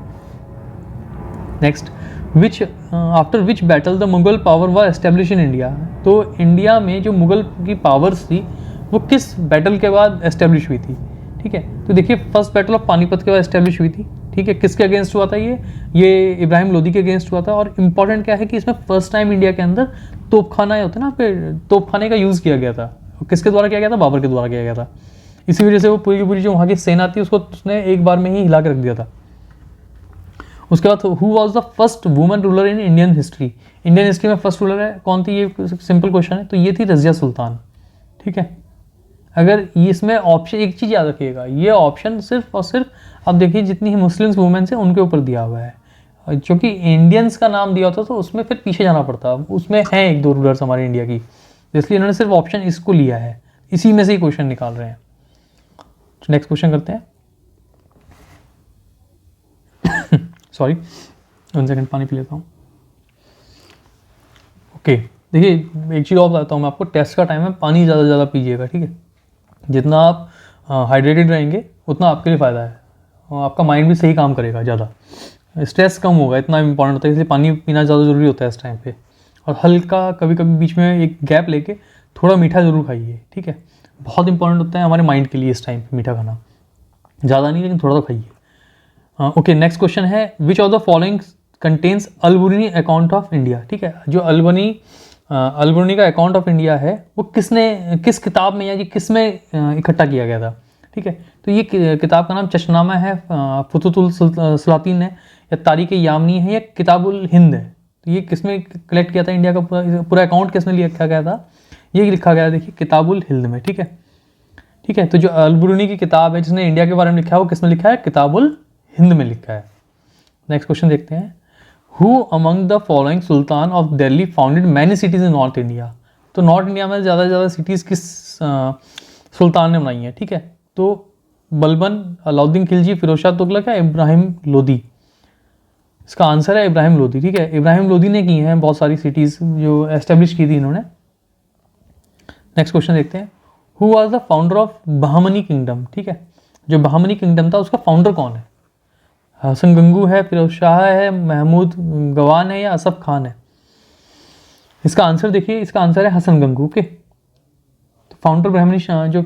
Next, which after which battle the Mughal power was establish in India. तो इंडिया में जो मुगल की पावर्स थी वो किस बैटल के बाद एस्टेब्लिश हुई थी? ठीक है, तो देखिए फर्स्ट बैटल ऑफ पानीपत के बाद एस्टेब्लिश हुई थी, ठीक है। किसके अगेंस्ट हुआ था? ये इब्राहिम लोदी के अगेंस्ट हुआ था। और इंपॉर्टेंट क्या है कि इसमें फर्स्ट टाइम इंडिया के अंदर तोपखाना होता है ना, पे तोपखाने का यूज़ किया गया था। किसके द्वारा किया गया था? बाबर के द्वारा किया गया था। इसी वजह से वो पूरी की पूरी जो वहाँ की सेना थी उसको उसने एक बार में ही हिला के रख दिया था। उसके बाद who was the first woman ruler in Indian history. Indian history में फर्स्ट रूलर है कौन थी? ये सिंपल क्वेश्चन है। तो ये थी रज़िया सुल्तान, ठीक है। अगर इसमें ऑप्शन, एक चीज़ याद रखिएगा, ये ऑप्शन सिर्फ और सिर्फ आप देखिए जितनी ही मुस्लिम्स वुमेन्स हैं उनके ऊपर दिया हुआ है। क्योंकि इंडियंस का नाम दिया होता तो उसमें फिर पीछे जाना पड़ता, उसमें हैं एक दो रूलर्स हमारे इंडिया की, इसलिए इन्होंने सिर्फ ऑप्शन इसको लिया है, इसी में से ही क्वेश्चन निकाल रहे हैं। तो नेक्स्ट क्वेश्चन करते हैं। सॉरी 1 सेकेंड, पानी पी लेता हूँ। ओके, देखिए एक चीज़ और बताता हूँ मैं आपको, टेस्ट का टाइम है, पानी ज़्यादा से ज़्यादा पीजिएगा, ठीक है। जितना आप हाइड्रेटेड रहेंगे उतना आपके लिए फ़ायदा है, और आपका माइंड भी सही काम करेगा, ज़्यादा स्ट्रेस कम होगा, इतना इंपॉर्टेंट होता है, इसलिए पानी पीना ज़्यादा ज़रूरी होता है इस टाइम पे। और हल्का कभी कभी बीच में एक गैप लेके थोड़ा मीठा ज़रूर खाइए, ठीक है, बहुत इंपॉर्टेंट होता है हमारे माइंड के लिए इस टाइम पे मीठा खाना, ज़्यादा नहीं लेकिन थोड़ा तो खाइए। ओके, नेक्स्ट क्वेश्चन है, विच of the following contains अल-बुरनी account of India. ठीक है, जो अल-बुरनी का अकाउंट ऑफ इंडिया है वो किस किताब में या ये किस में इकट्ठा किया गया था? ठीक है, तो ये किताब का नाम चशनामा है, फुतुतुल सलातीन है, या तारीख यामनी है, या किताबुल हिंद है। तो ये किस में कलेक्ट किया था इंडिया का पूरा अकाउंट किस में लिखा गया था? ये लिखा गया देखिए किताबुल हिंद में। ठीक है, ठीक है, तो जो अल-बुरनी की किताब है जिसने इंडिया के बारे में लिखा है वो किस में लिखा है? किताबुल हिंद में लिखा है। नेक्स्ट क्वेश्चन देखते हैं, who among the following Sultan of Delhi founded many cities in north India. तो नॉर्थ इंडिया में ज़्यादा से ज़्यादा सिटीज़ किस सुल्तान ने बनाई है? ठीक है, तो बलबन, अलाउद्दीन खिलजी, फिरोज शाह तुगलक या इब्राहिम लोदी? इसका आंसर है इब्राहिम लोदी। ठीक है, इब्राहिम लोदी ने की हैं बहुत सारी सिटीज़ जो एस्टेब्लिश की थी इन्होंने। नेक्स्ट क्वेश्चन देखते हैं, who was the founder of Bahmani kingdom. ठीक है, जो बहामनी किंगडम था उसका फाउंडर कौन है? हसन गंगू है, फिरोज शाह है, महमूद गवान है, या असफ खान है? इसका आंसर देखिए, इसका आंसर है हसन गंगू के। तो फाउंडर ब्राह्मणी जो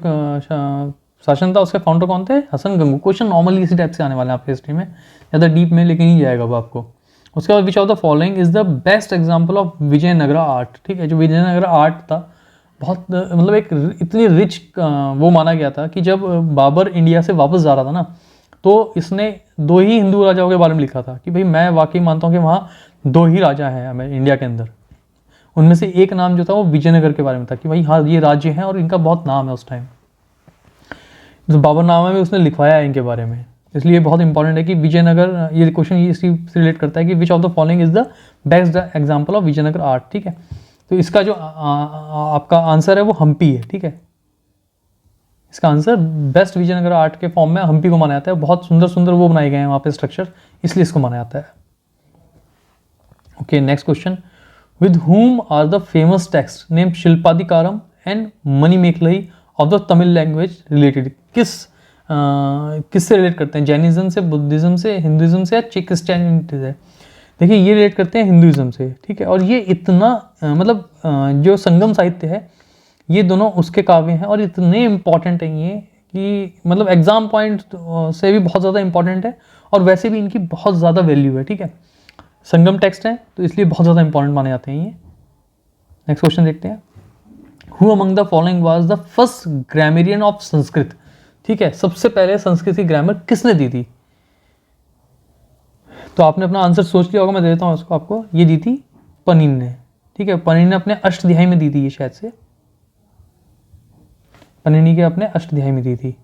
शासन था उसके फाउंडर कौन थे? हसन गंगू। क्वेश्चन नॉर्मली इसी टाइप से आने वाले हैं आपके हिस्ट्री में, ज़्यादा डीप में लेके नहीं जाएगा वो आपको। उसके बाद विच of the following is the best example of Vijayanagara art. ठीक है, जो विजयनगरा आर्ट था बहुत मतलब एक इतनी रिच वो माना गया था कि जब बाबर इंडिया से वापस जा रहा था ना, तो इसने 2 ही हिंदू राजाओं के बारे में लिखा था कि भाई मैं वाकई मानता हूँ कि वहाँ 2 ही राजा हैं हमें इंडिया के अंदर। उनमें से एक नाम जो था वो विजयनगर के बारे में था कि भाई हाँ ये राज्य हैं और इनका बहुत नाम है उस टाइम। जो बाबरनामा में उसने लिखवाया है इनके बारे में, इसलिए बहुत इंपॉर्टेंट है कि विजयनगर, ये क्वेश्चन इसी से रिलेट करता है कि which of the following is the best example of Vijayanagar art. ठीक है, तो इसका जो आपका आंसर है वो हम्पी है। ठीक है, इसका आंसर बेस्ट विजयनगर आर्ट के फॉर्म में हम्पी को माना जाता है। बहुत सुंदर सुंदर वो बनाए गए हैं वहाँ पे स्ट्रक्चर, इसलिए इसको माना जाता है। Okay, next question, with whom are the famous text name शिल्पादिकारम and मणिमेखलाई of the Tamil language related. किससे रिलेट करते हैं? जैनिज्म से, बुद्धिज्म से, हिंदुइज्म से, या क्रिश्चियनिटी से? देखिए ये रिलेट करते हैं हिंदुइज्म से। ठीक है, और ये इतना मतलब जो संगम साहित्य है ये दोनों उसके काव्य हैं और इतने इंपॉर्टेंट हैं ये कि मतलब एग्जाम पॉइंट से भी बहुत ज़्यादा इंपॉर्टेंट है और वैसे भी इनकी बहुत ज़्यादा वैल्यू है, ठीक है। संगम टेक्स्ट है तो इसलिए बहुत ज़्यादा इंपॉर्टेंट माने जाते हैं ये। नेक्स्ट क्वेश्चन देखते हैं। Who among the following was the first grammarian of Sanskrit, ठीक है। सबसे पहले संस्कृत की ग्रामर किसने दी थी? तो आपने अपना आंसर सोच लिया होगा, मैं दे देता हूँ उसको आपको। ये दी थी पनीन ने, ठीक है। पनीन ने अपने अष्टध्यायी में दी थी ये, शायद से पनीनी के अपने अष्टध्यायी में दी थी।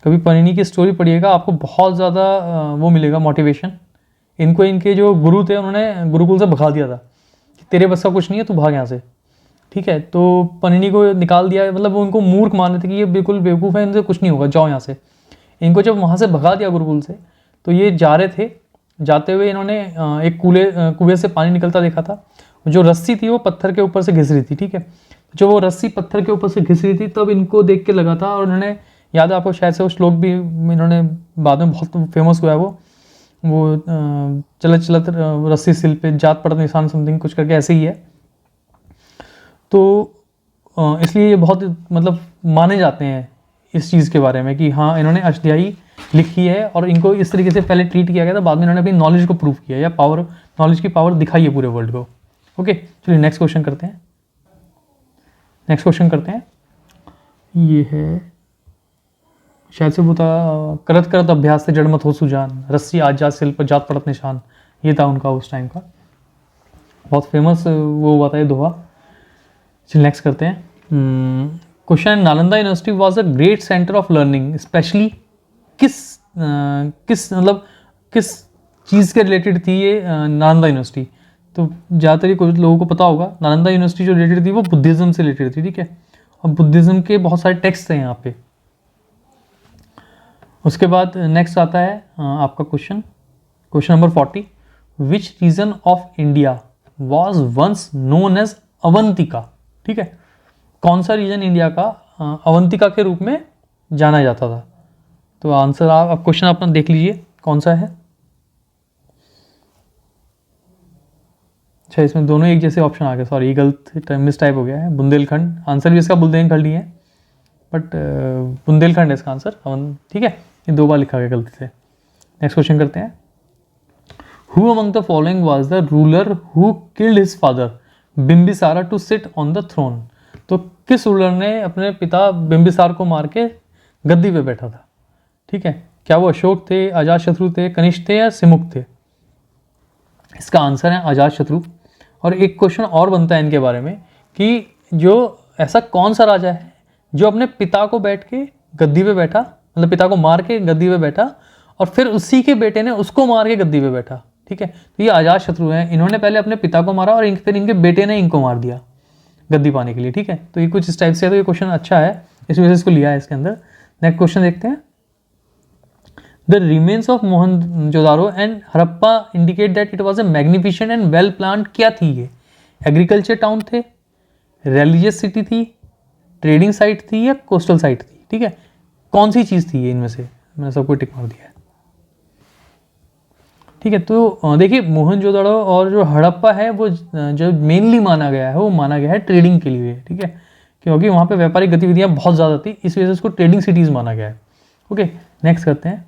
कभी पनीनी की स्टोरी पढ़िएगा, आपको बहुत ज़्यादा वो मिलेगा मोटिवेशन। इनको इनके जो गुरु थे उन्होंने गुरुकुल से भगा दिया था कि तेरे बस का कुछ नहीं है, तू भाग यहाँ से, ठीक है। तो पनीनी को निकाल दिया, मतलब वो उनको मूर्ख मान रहे थे कि ये बिल्कुल बेवकूफ़ है, इनसे कुछ नहीं होगा, जाओ यहाँ से। इनको जब वहाँ से भगा दिया गुरुकुल से, तो ये जा रहे थे, जाते हुए इन्होंने एक कुएं से पानी निकलता देखा था। जो रस्सी थी वो पत्थर के ऊपर से घिस रही थी, ठीक है। जो वो रस्सी पत्थर के ऊपर से घिस रही थी तब इनको देख के लगा था, और उन्होंने, याद है आपको शायद से वो श्लोक भी इन्होंने बाद में बहुत फेमस हुआ है वो चलत चलत रस्सी सिल पे जात पड़त निशान समथिंग कुछ करके ऐसे ही है। तो इसलिए ये बहुत मतलब माने जाते हैं इस चीज़ के बारे में कि हाँ इन्होंने अष्टध्यायी लिखी है और इनको इस तरीके से पहले ट्रीट किया गया था, बाद में इन्होंने अपनी नॉलेज को प्रूव किया या पावर, नॉलेज की पावर दिखाई है पूरे वर्ल्ड को। ओके, चलिए नेक्स्ट क्वेश्चन करते हैं। नेक्स्ट क्वेश्चन करते हैं, ये है शायद से वो था, करत करत अभ्यास से जड़ मत हो सुजान, रस्सी आज जात सिल पर जात पड़त निशान। ये था उनका उस टाइम का बहुत फेमस वो हुआ था ये दोहा। चलिए नेक्स्ट करते हैं question. Nalanda university was a great centre of learning, specially किस मतलब किस चीज़ के रिलेटेड थी ये नालंदा यूनिवर्सिटी? तो ज़्यादातर ही कुछ लोगों को पता होगा, नालंदा यूनिवर्सिटी जो रिलेटेड थी वो बुद्धिज़्म से रिलेटेड थी, ठीक है। और बुद्धिज़्म के बहुत सारे टेक्स्ट हैं यहाँ पे। उसके बाद नेक्स्ट आता है आपका question number 40। Which region of India was once known as Avantika, ठीक है। कौन सा रीजन इंडिया का अवंतिका के रूप में जाना जाता था? तो आंसर आप क्वेश्चन अपना देख लीजिए कौन सा है। अच्छा, इसमें दोनों एक जैसे ऑप्शन आ गए, सॉरी ये गलत मिस टाइप हो गया है। बुंदेलखंड, आंसर भी इसका बुंदेलखंड ही है, बट बुंदेलखंड है इसका आंसर, ठीक है। ये 2 बार लिखा गया गलती से। नेक्स्ट क्वेश्चन करते हैं। Who among the following was the ruler who killed his father बिंबिसारा to sit on the throne? तो किस रूलर ने अपने पिता बिंबिसार को मार के गद्दी पे बैठा था, ठीक है। क्या वो अशोक थे, अजातशत्रु थे, कनिष्क थे या सिमुक थे? इसका आंसर है अजातशत्रु। और एक क्वेश्चन और बनता है इनके बारे में कि जो ऐसा कौन सा राजा है जो अपने पिता को बैठ के गद्दी पे बैठा, मतलब पिता को मार के गद्दी पे बैठा और फिर उसी के बेटे ने उसको मार के गद्दी पे बैठा, ठीक है। तो ये अजातशत्रु हैं, इन्होंने पहले अपने पिता को मारा और फिर इनके बेटे ने इनको मार दिया गद्दी पाने के लिए, ठीक है। तो ये कुछ इस टाइप से है, तो ये क्वेश्चन अच्छा है, इस वजह से इसको लिया है इसके अंदर। नेक्स्ट क्वेश्चन देखते हैं। The remains of Mohenjodaro and Harappa indicate that it was a magnificent and well planned. क्या थी ये? एग्रीकल्चर टाउन थे, रिलीजियस सिटी थी, ट्रेडिंग साइट थी या कोस्टल साइट थी, ठीक है। कौन सी चीज़ थी ये इनमें से? मैंने सबको टिक मार दिया है, ठीक है। तो देखिए मोहनजोदाड़ो और जो हड़प्पा है वो जो मेनली माना गया है वो माना गया है ट्रेडिंग के लिए, ठीक है, क्योंकि वहाँ पे व्यापारिक गतिविधियाँ बहुत ज़्यादा थी, इस वजह से उसको ट्रेडिंग सिटीज़ माना गया है। ओके, नेक्स्ट करते हैं।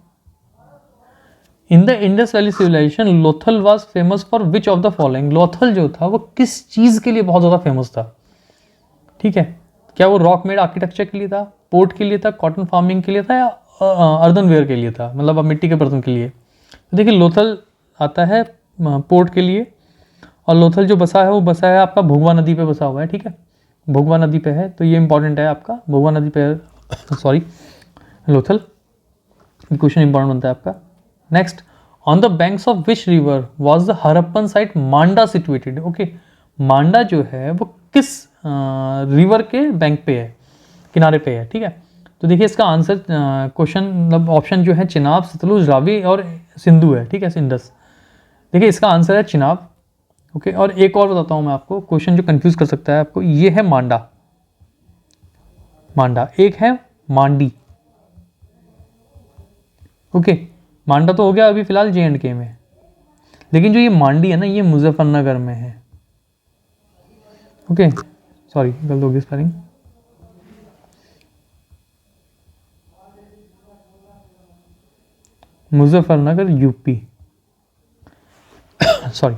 In the Indus Valley civilisation Lothal was famous for which of the following? Lothal जो था वो किस चीज़ के लिए बहुत ज़्यादा फेमस था, ठीक है। क्या वो रॉक मेड आर्किटेक्चर के लिए था, पोर्ट के लिए था, कॉटन फार्मिंग के लिए था या अर्दनवेयर के लिए था, मतलब अब मिट्टी के बर्तन के लिए? तो देखिए लोथल आता है पोर्ट के लिए, और लोथल जो बसा है वो बसा है आपका भोगवा नदी पे बसा हुआ है, ठीक है। भोगवा नदी पे है, तो ये इंपॉर्टेंट है आपका, भोगवा नदी पे सॉरी लोथल, क्वेश्चन इंपॉर्टेंट बनता है आपका। Next, on the banks of which river was the Harappan site Manda situated? Okay, मांडा जो है वो किस रिवर के बैंक पे है, किनारे पे है, ठीक है। तो देखिए इसका आंसर क्वेश्चन मतलब ऑप्शन जो है चिनाब, सतलुज, रावी और सिंधु है, ठीक है, इंडस। देखिए इसका आंसर है चिनाब। ओके, और एक और बताता हूँ मैं आपको क्वेश्चन जो कंफ्यूज कर सकता है आपको, ये है मांडा, मांडा एक है मांडी। ओके, मांडा तो हो गया अभी फिलहाल J&K में, लेकिन जो ये मांडी है ना ये मुजफ्फरनगर में है। ओके, सॉरी गलत हो गई स्पेलिंग। मुजफ्फरनगर यूपी सॉरी,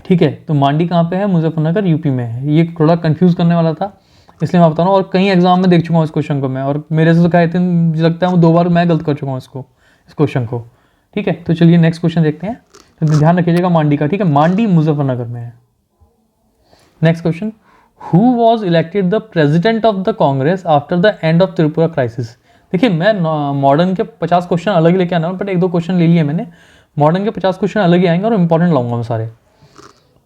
ठीक है। तो मांडी कहाँ पे है? मुजफ्फरनगर यूपी में है। ये थोड़ा कंफ्यूज करने वाला था, इसलिए मैं बता रहा हूँ। और कई एग्जाम में देख चुका हूँ इस क्वेश्चन को मैं, और मेरे से तो कहते हैं मुझे लगता है वो 2 बार मैं गलत कर चुका हूँ इस क्वेश्चन को, ठीक है। तो चलिए नेक्स्ट क्वेश्चन देखते हैं। तो ध्यान रखिएगा मांडी का, ठीक है। मांडी मुजफ्फरनगर में है। Next question, who was elected the president of the Congress after the end of Tripura crisis? देखिए मैं मॉडर्न के 50 क्वेश्चन अलग लेके आना हूँ, बट 1-2 क्वेश्चन ले लिए मैंने। मॉडर्न के 50 क्वेश्चन अलग ही आएंगे और इंपॉर्टेंट लाऊंगा मैं सारे।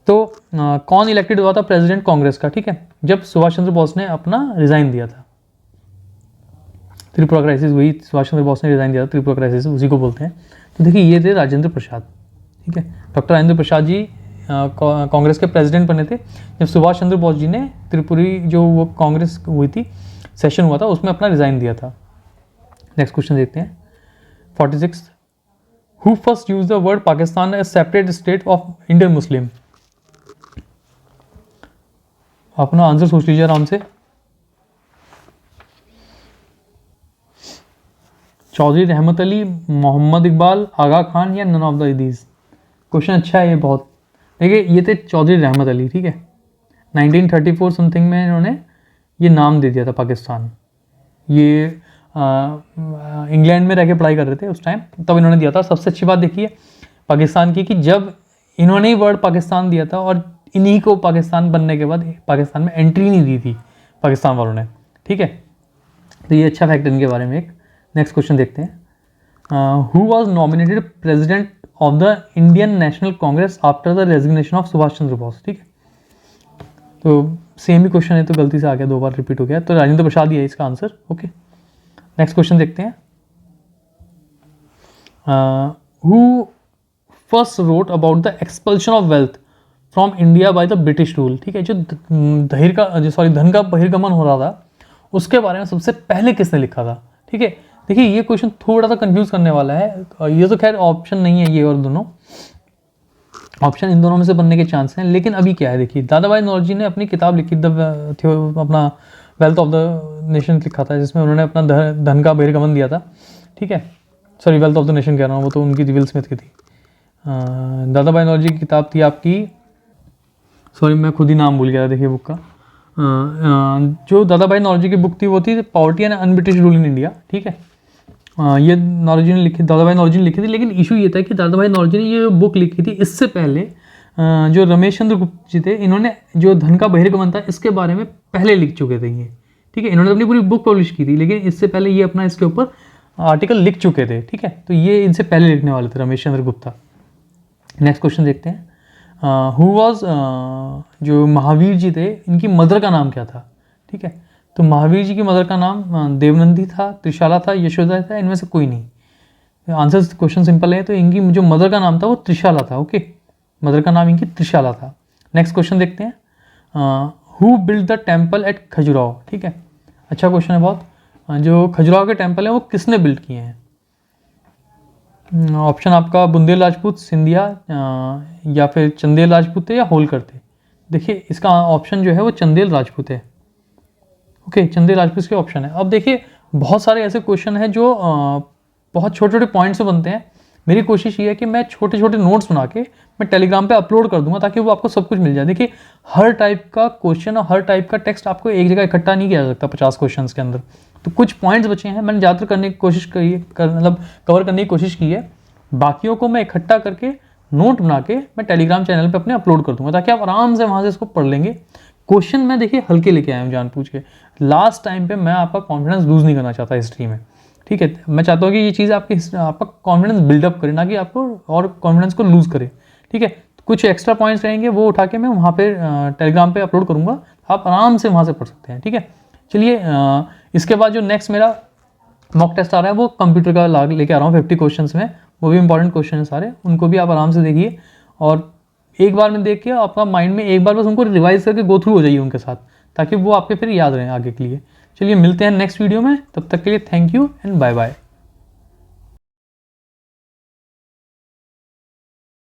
तो कौन इलेक्टेड हुआ था प्रेसिडेंट कांग्रेस का, ठीक है, जब सुभाष चंद्र बोस ने अपना रिजाइन दिया था? त्रिपुरा क्राइसिस, वही सुभाष चंद्र बोस ने रिजाइन दिया था, त्रिपुरा क्राइसिस उसी को बोलते हैं। तो देखिए ये थे राजेंद्र प्रसाद, ठीक है। डॉक्टर राजेंद्र प्रसाद जी कांग्रेस के प्रेसिडेंट बने थे जब सुभाष चंद्र बोस जी ने त्रिपुरी जो वो कांग्रेस हुई थी, सेशन हुआ था, उसमें अपना रिजाइन दिया था। नेक्स्ट क्वेश्चन देखते हैं 46, who first use the word Pakistan as separate state of Indian Muslim? अपना आंसर सोच लीजिए आराम से। चौधरी रहमत अली, मोहम्मद इकबाल, आगा खान, या none of the these? Question अच्छा है ये बहुत। देखिए ये थे चौधरी रहमत अली, ठीक है। 1934 समथिंग में इन्होंने ये नाम दे दिया था पाकिस्तान। ये इंग्लैंड में रह के पढ़ाई कर रहे थे उस टाइम, तब इन्होंने दिया था। सबसे अच्छी बात देखिए पाकिस्तान की कि जब इन्होंने ही वर्ड पाकिस्तान दिया था और इन्हीं को पाकिस्तान बनने के बाद पाकिस्तान में एंट्री नहीं दी थी पाकिस्तान वालों ने, ठीक है। तो ये अच्छा फैक्ट इनके बारे में एक। नेक्स्ट क्वेश्चन देखते हैं, who was nominated president of the Indian national Congress after the resignation of Subhash Chandra Bose? ठीक है, तो सेम ही क्वेश्चन है तो गलती से आ गया, 2 बार रिपीट हो गया, तो राजेंद्र प्रसाद ही है इसका आंसर। ओके, नेक्स्ट क्वेश्चन देखते हैं, who first wrote about the expulsion of wealth from India by the British rule? ठीक है, जो धन का बहिर्गमन हो रहा था उसके बारे में सबसे पहले किसने लिखा था? ठीक है, देखिए ये क्वेश्चन थोड़ा सा कंफ्यूज करने वाला है। ये तो खैर ऑप्शन नहीं है, ये और दोनों ऑप्शन इन दोनों में से बनने के चांस हैं, लेकिन अभी क्या है देखिए, दादा भाई नौरोजी ने अपनी किताब लिखी अपना वेल्थ ऑफ द नेशन लिखा था, जिसमें उन्होंने अपना धन का बहिर्गमन दिया था। ठीक है, sorry wealth of the nation कह रहा हूँ, वो तो उनकी विल स्मिथ की थी। दादा भाई नौरोजी की किताब थी आपकी, सॉरी मैं खुद ही नाम भूल गया था, देखिए बुक का। जो दादा भाई नौरोजी की बुक थी वो थी poverty and un-British rule in India. ठीक है, ये नौरोजी ने लिखी, दादा भाई नौरोजी ने लिखी थी, लेकिन इशू ये था कि दादा भाई नौरोजी ने ये बुक लिखी थी इससे पहले जो रमेश चंद्र गुप्त जी थे, इन्होंने जो धन का बहिर्गमन था इसके बारे में पहले लिख चुके थे ये। ठीक है, इन्होंने अपनी पूरी बुक पब्लिश की थी, लेकिन इससे पहले ये अपना इसके ऊपर आर्टिकल लिख चुके थे। ठीक है, तो ये इनसे पहले लिखने वाले थे, रमेश चंद्र गुप्ता। नेक्स्ट क्वेश्चन देखते हैं, हु वॉज जो महावीर जी थे, इनकी मदर का नाम क्या था? ठीक है, तो महावीर जी की मदर का नाम देवनंदी था, त्रिशाला था, यशोदा था, इनमें से कोई नहीं। आंसर क्वेश्चन सिंपल है, तो इनकी जो मदर का नाम था वो त्रिशाला था। ओके, मदर का नाम इनकी त्रिशाला था। नेक्स्ट क्वेश्चन देखते हैं, who build the temple at Khajuraho? ठीक है, अच्छा क्वेश्चन है बहुत। जो खजुराहो के टेम्पल हैं वो किसने बिल्ड किए हैं? ऑप्शन आपका बुंदेल राजपूत, सिंधिया, या फिर चंदेल राजपूत थे, या होलकर थे। देखिए इसका ऑप्शन जो है वो चंदेल राजपूत है। ओके, चंदेल राजपूत के ऑप्शन है। अब देखिए बहुत सारे ऐसे क्वेश्चन हैं जो बहुत छोटे छोटे पॉइंट्स से बनते हैं। मेरी कोशिश ये है कि मैं छोटे छोटे नोट्स बना के मैं टेलीग्राम पे अपलोड कर दूंगा, ताकि वो आपको सब कुछ मिल जाए। देखिए हर टाइप का क्वेश्चन और हर टाइप का टेक्स्ट आपको एक जगह इकट्ठा नहीं किया जा सकता 50 क्वेश्चन के अंदर, तो कुछ पॉइंट्स बचे हैं, मैंने ज़्यादातर करने की कोशिश करी है, मतलब कवर करने की कोशिश की है। बाकियों को मैं इकट्ठा करके नोट बना के मैं टेलीग्राम चैनल पे अपने अपलोड कर दूंगा, ताकि आप आराम से वहाँ से इसको पढ़ लेंगे। क्वेश्चन मैं देखिए हल्के लेके आया हूँ जानबूझ के। लास्ट टाइम पे मैं आपका कॉन्फिडेंस लूज़ नहीं करना चाहता हिस्ट्री में। ठीक है, मैं चाहता हूँ कि ये चीज़ आपका कॉन्फिडेंस बिल्डअप करे, ना कि आपको और कॉन्फिडेंस को लूज़ करे। ठीक है, कुछ एक्स्ट्रा पॉइंट्स रहेंगे वो उठा के मैं वहाँ पे टेलीग्राम पे अपलोड करूँगा, आप आराम से वहाँ से पढ़ सकते हैं। ठीक है, चलिए इसके बाद जो नेक्स्ट मेरा मॉक टेस्ट आ रहा है वो कंप्यूटर का लेके आ रहा हूँ 50 क्वेश्चंस में, वो भी इंपॉर्टेंट क्वेश्चन है सारे, उनको भी आप आराम से देखिए और एक बार में देख के आपका माइंड में एक बार बस उनको रिवाइज करके गो थ्रू हो जाइए उनके साथ, ताकि वो आपके फिर याद रहें आगे के लिए। चलिए मिलते हैं नेक्स्ट वीडियो में, तब तक के लिए thank you and bye bye.